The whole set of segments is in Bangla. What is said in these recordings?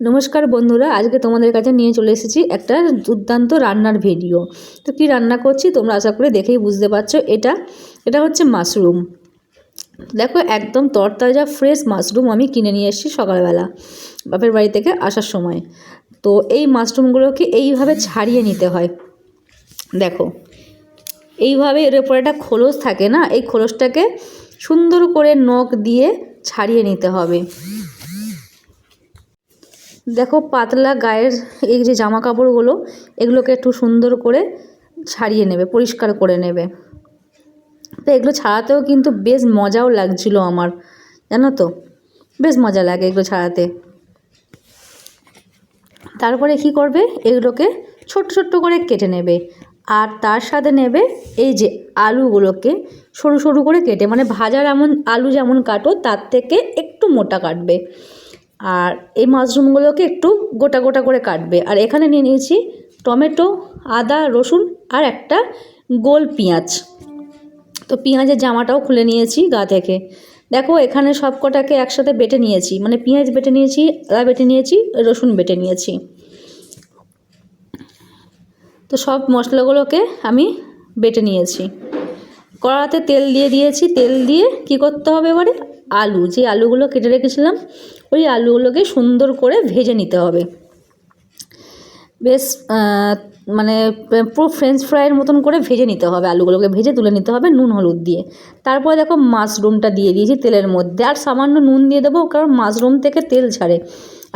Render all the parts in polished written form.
নমস্কার বন্ধুরা, আজকে তোমাদের কাছে নিয়ে চলে এসেছি একটা দুর্দান্ত রান্নার ভিডিও। তো কি রান্না করছি তোমরা আশা করে দেখেই বুঝতে পারছো। এটা হচ্ছে মাশরুম। দেখো একদম তরতাজা ফ্রেশ মাশরুম আমি কিনে নিয়ে এসেছি সকালবেলা বাপের বাড়ি থেকে আসার সময়। তো এই মাশরুমগুলোকে এইভাবে ছাড়িয়ে নিতে হয়। দেখো এইভাবে এর উপরে একটা খোলস থাকে না, এই খোলসটাকে সুন্দর করে নখ দিয়ে ছাড়িয়ে নিতে হবে। দেখো পাতলা গায়ের এই যে জামা কাপড়গুলো, এগুলোকে একটু সুন্দর করে ছাড়িয়ে নেবে, পরিষ্কার করে নেবে। তো এগুলো ছাড়াতেও কিন্তু বেশ মজাও লাগছিল আমার, জানো তো, বেশ মজা লাগে এগুলো ছাড়াতে। তারপরে কি করবে, এগুলোকে ছোট্ট ছোট্ট করে কেটে নেবে। আর তার সাথে নেবে এই যে আলুগুলোকে সরু সরু করে কেটে, মানে ভাজার এমন আলু যেমন কাটো তার থেকে একটু মোটা কাটবে। আর এই মাশরুমগুলোকে একটু গোটা গোটা করে কাটবে। আর এখানে নিয়ে নিয়েছি টমেটো, আদা, রসুন আর একটা গোল পেঁয়াজ। তো পেঁয়াজের জামাটাও খুলে নিয়েছি গা থেকে। দেখো এখানে সব কটাকে একসাথে বেটে নিয়েছি, মানে পেঁয়াজ বেটে নিয়েছি, আদা বেটে নিয়েছি, রসুন বেটে নিয়েছি। তো সব মশলাগুলোকে আমি বেটে নিয়েছি। কড়াতে তেল দিয়ে দিয়েছি। তেল দিয়ে কি করতে হবে এবারে, যে আলুগুলো কেটে রেখেছিলাম ওই আলুগুলোকে সুন্দর করে ভেজে নিতে হবে। বেশ মানে পুরো ফ্রেঞ্চ ফ্রাইয়ের মতন করে ভেজে নিতে হবে, আলুগুলোকে ভেজে তুলে নিতে হবে নুন হলুদ দিয়ে। তারপরে দেখো মাশরুমটা দিয়ে দিয়েছি তেলের মধ্যে, আর সামান্য নুন দিয়ে দেবো, কারণ মাশরুম থেকে তেল ছাড়ে।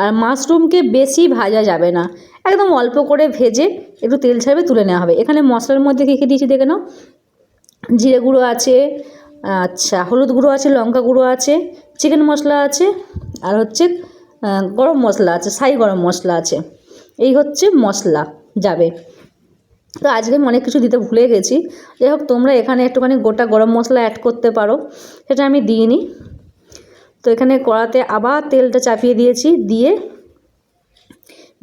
আর মাশরুমকে বেশি ভাজা যাবে না, একদম অল্প করে ভেজে একটু তেল ছাড়বে, তুলে নেওয়া হবে। এখানে মশলার মধ্যে কী কী দিয়েছি দেখে নাও। জিরে গুঁড়ো আছে, আচ্ছা হলুদ গুঁড়ো আছে, লঙ্কা গুঁড়ো আছে, চিকেন মশলা আছে, আর হচ্ছে গরম মশলা আছে, সাই গরম মশলা আছে। এই হচ্ছে মশলা যাবে। তো আজকে অনেক কিছু দিতে ভুলে গেছি, যাই হোক তোমরা এখানে একটুখানি গোটা গরম মশলা অ্যাড করতে পারো, সেটা আমি দিইনি। তো এখানে কড়াতে আবার তেলটা চাপিয়ে দিয়েছি, দিয়ে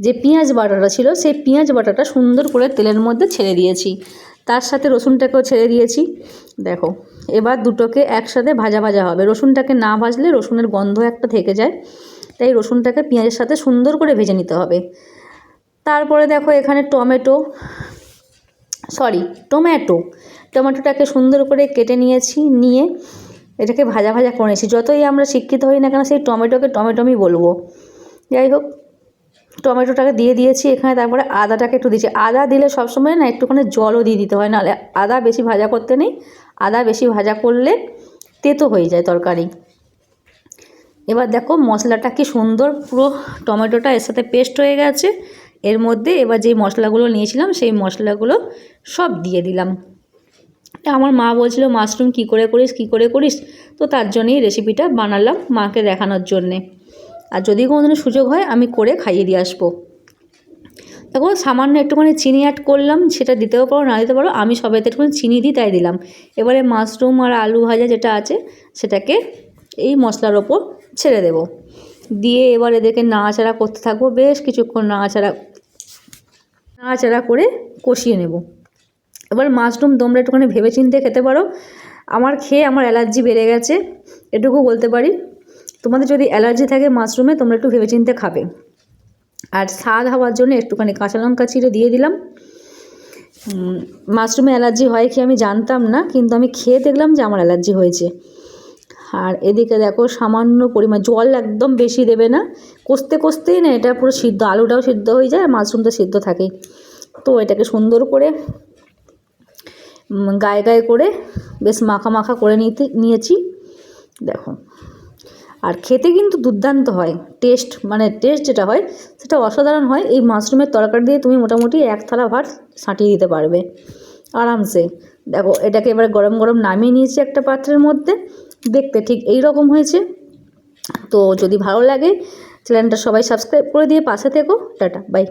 যে পেঁয়াজ বাটাটা ছিল সেই পেঁয়াজ বাটাটা সুন্দর করে তেলের মধ্যে ছেড়ে দিয়েছি। তার সাথে রসুনটাকেও ছেড়ে দিয়েছি। দেখো এবার দুটোকে একসাথে ভাজা ভাজা হবে। রসুনটাকে না ভাজলে রসুনের গন্ধ একটা থেকে যায়, তাই রসুনটাকে পেঁয়াজের সাথে সুন্দর করে ভেজে নিতে হবে। তারপরে দেখো এখানে টমেটোটাকে সুন্দর করে কেটে নিয়েছি, নিয়ে এটাকে ভাজা ভাজা করে নিয়েছি। যতই আমরা শিক্ষিত হই না কেন সেই টমেটোকে টমেটোমি বলবো। যাই হোক টমেটোটাকে দিয়ে দিয়েছি এখানে। তারপরে আদাটাকে একটু দিয়েছি। আদা দিলে সবসময় না একটুখানি জলও দিয়ে দিতে হয়, নাহলে আদা বেশি ভাজা করতে নেই। আদা বেশি ভাজা করলে তেতো হয়ে যায় তরকারি। এবার দেখো মশলাটা কি সুন্দর, পুরো টমেটোটা এর সাথে পেস্ট হয়ে গেছে। এর মধ্যে এবার যেই মশলাগুলো নিয়েছিলাম সেই মশলাগুলো সব দিয়ে দিলাম। আমার মা বলছিল মাশরুম কী করে করিস, তো তার জন্যই রেসিপিটা বানালাম মাকে দেখানোর জন্যে। আর যদি কোনোদিনও সুযোগ হয় আমি করে খাইয়ে দিয়ে আসবো। দেখো সামান্য একটুখানি চিনি অ্যাড করলাম, সেটা দিতেও পারো না দিতে পারো, আমি সবাইতে একটুখানি চিনি দিই তাই দিলাম। এবারে মাশরুম আর আলু ভাজা যেটা আছে সেটাকে এই মশলার ওপর ছেড়ে দেব, দিয়ে এবার এদেরকে নাড়াচাড়া করতে থাকবো। বেশ কিছুক্ষণ নাড়াচাড়া করে কষিয়ে নেব। এবার মাশরুম তোমরা একটুখানি ভেবেচিন্তে খেতে পারো। আমার অ্যালার্জি বেড়ে গেছে, এটুকু বলতে পারি। তোমাদের যদি অ্যালার্জি থাকে মাশরুমে তোমরা একটু ভেবেচিন্তে খাবে। আর স্বাদ হওয়ার জন্য একটুখানি কাঁচা লঙ্কা চিড়ে দিয়ে দিলাম। মাশরুমে অ্যালার্জি হয় কি আমি জানতাম না, কিন্তু আমি খেয়ে দেখলাম যে আমার অ্যালার্জি হয়েছে। আর এদিকে দেখো সামান্য পরিমাণ জল, একদম বেশি দেবে না, কষতেই না এটা পুরো সিদ্ধ, আলুটাও সিদ্ধ হয়ে যায় আর মাশরুমটা সিদ্ধ থাকেই। তো এটাকে সুন্দর করে গায়ে করে বেশ মাখা মাখা করে নিয়েছি। দেখো আর খেতে কিন্তু দুর্দান্ত হয়, টেস্ট যেটা হয় সেটা অসাধারণ হয়। এই মাশরুমের তরকারি দিয়ে তুমি মোটামুটি এক থালা ভাত সাঁটিয়ে দিতে পারবে আরামসে। দেখো এটাকে এবার গরম গরম নামিয়ে নিয়েছি একটা পাত্রের মধ্যে। দেখতে ঠিক এই রকম হয়েছে। তো যদি ভালো লাগে চ্যানেলটা সবাই সাবস্ক্রাইব করে দিয়ে পাশে থেকো। Tata, by.